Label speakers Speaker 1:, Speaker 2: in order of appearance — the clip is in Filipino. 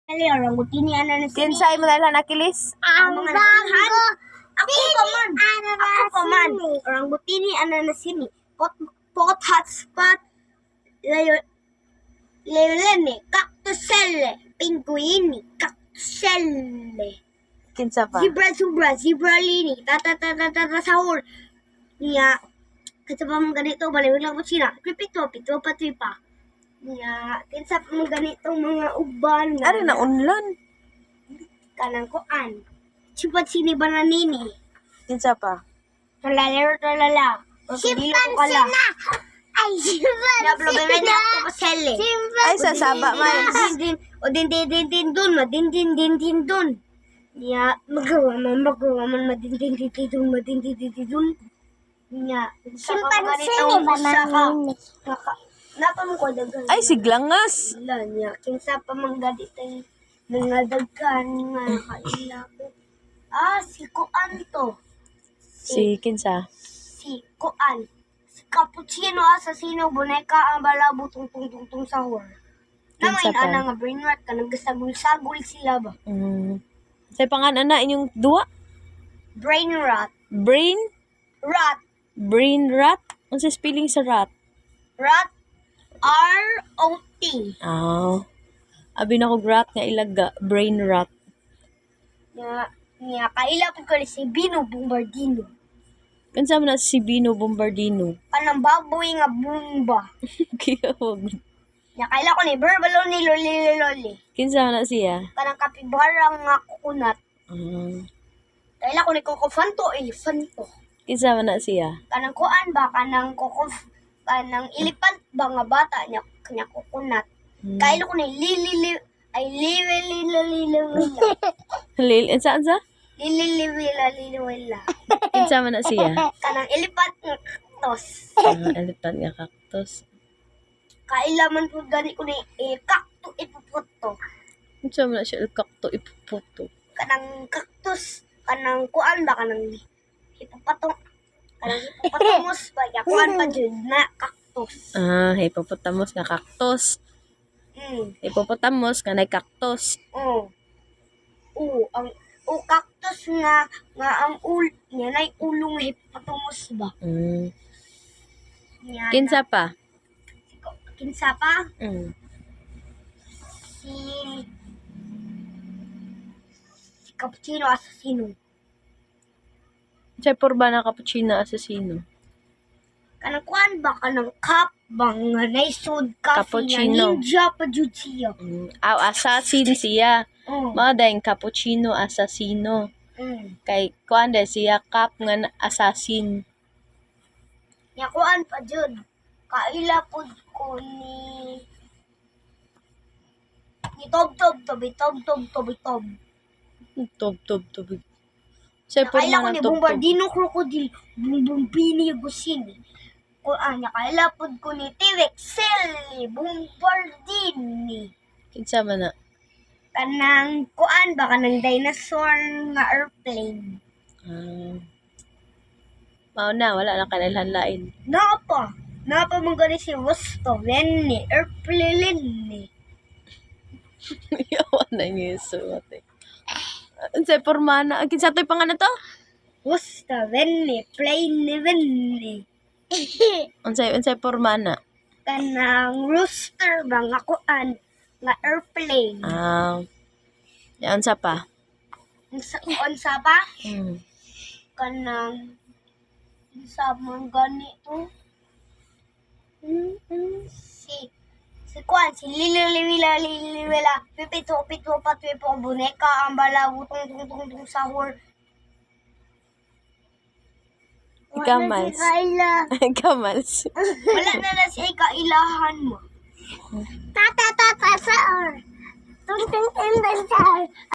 Speaker 1: Orang butini ana na sini.
Speaker 2: Kinsay mo dahil nakilis?
Speaker 1: Ang bago. Ako paman. Orang butini ana na sini. Pot hotspot. Lelene. Cactuselle. Pinguini. Cactuselle.
Speaker 2: Kinsa pa?
Speaker 1: Zebra lini. Tata sahur. Niya. Kasi pa mga ganito, baliwag lang po sila. Pito pa. Niya. Kinsa pa mga ganito mga uban.
Speaker 2: Ari na unlan.
Speaker 1: Kanang koan. Sipat sini bananini.
Speaker 2: Kinsa pa?
Speaker 1: Talala. Chimpanzee na. Ay, chimpanzee. Diablo bebe na ako pasele.
Speaker 2: Ay, sasaba man.
Speaker 1: Din dun. Niya, magawa man madin dun. Niya, chimpanzee ni bananini. Napa mo ko dagan.
Speaker 2: Ay, siglangas.
Speaker 1: Niya, kinsa pa manggadi tay nangadagkan nga kaila ko. Si Kuan to.
Speaker 2: Si Kinsa?
Speaker 1: Si Kuan. Si Cappuccino Assassino boneka ang balabo tung sahur.
Speaker 2: Kinsa
Speaker 1: Naman
Speaker 2: pa?
Speaker 1: ana nga brain rot ka nagsagul-sagul sila ba?
Speaker 2: Say pangalan na inyong duwa?
Speaker 1: Brain rot.
Speaker 2: Brain?
Speaker 1: Rot.
Speaker 2: Brain rat? Ano sa spelling sa rat?
Speaker 1: Rot. R-O-T.
Speaker 2: Abi na ko rat nga ilaga. Brain rat.
Speaker 1: Niya kaila po ka si Bino Bombardino.
Speaker 2: Kinsa man na si Bino Bombardino?
Speaker 1: Kanang baboy nga bomba.
Speaker 2: Kiyawag.
Speaker 1: Niya kaila ko ni Burbalo ni Loli.
Speaker 2: Kinsa man na siya?
Speaker 1: Kanang kapibara nga kukunat. Kaila ko ni Coco Fanto, elefanto.
Speaker 2: Kinsa man na siya?
Speaker 1: Kanang kuan ba kanang kanang elephant ba nga bata niya kanya kukunat. Kaila ko ni lili
Speaker 2: Saan sa?
Speaker 1: lili.
Speaker 2: Kinsa man na siya?
Speaker 1: Kanang elephant nga kaktos.
Speaker 2: Elephant nga cactus.
Speaker 1: Kaila man po gani ko ni kakto ipuputo.
Speaker 2: Kinsa man na siya? Kakto ipuputo.
Speaker 1: Kanang kaktus, kanang kuan ba kanang hipopato. Kanang hipopotamos ba ya kuan pa jud na kaktus.
Speaker 2: Hippopotamus nga cactus. Hippopotamus nga nay cactus.
Speaker 1: Ang cactus nga ang niya nay ulo nga hippopotamus ba.
Speaker 2: Kinsa pa?
Speaker 1: Kinsa pa? Si Cappuccino Assassino.
Speaker 2: Sa porba na cappuccino assassino.
Speaker 1: Kanang kuan ba kanang cup bang nga naisod coffee
Speaker 2: Cappuccino.
Speaker 1: nga ninja pa jud siya.
Speaker 2: Assassin siya. Mao dayong cappuccino assassino. Kay kuan da siya cup nga assassin.
Speaker 1: Nya kuan pa jud. Kaila pud ko ni tob.
Speaker 2: Tob. Sa porba
Speaker 1: Kaila ko
Speaker 2: na
Speaker 1: ni
Speaker 2: tob.
Speaker 1: Bombardino Crocodile, Bumbini Gusin. Kuan nya kaila pud ko ni T-Rex Cell, Bombardini.
Speaker 2: Kinsa man na?
Speaker 1: Kanang kuan ba kanang dinosaur nga airplane.
Speaker 2: Mao na wala na kanilhan lain.
Speaker 1: Napa man gani si Rusto, Lenny, airplane.
Speaker 2: Yawa na niya suot eh. Sa porma na. Kinsa to'y pangalan to?
Speaker 1: Rusto, Lenny, plane.
Speaker 2: Unsay porma na?
Speaker 1: Kanang rooster ba nga kuan nga airplane.
Speaker 2: Yan sa pa?
Speaker 1: Unsa pa? Kanang sa man gani to. Si kuan si liliwila pipito patwipo boneka ang balawo tung sahur.
Speaker 2: Kamals. Kamals.
Speaker 1: Wala na siya kailahan mo. Tata sahur. Tung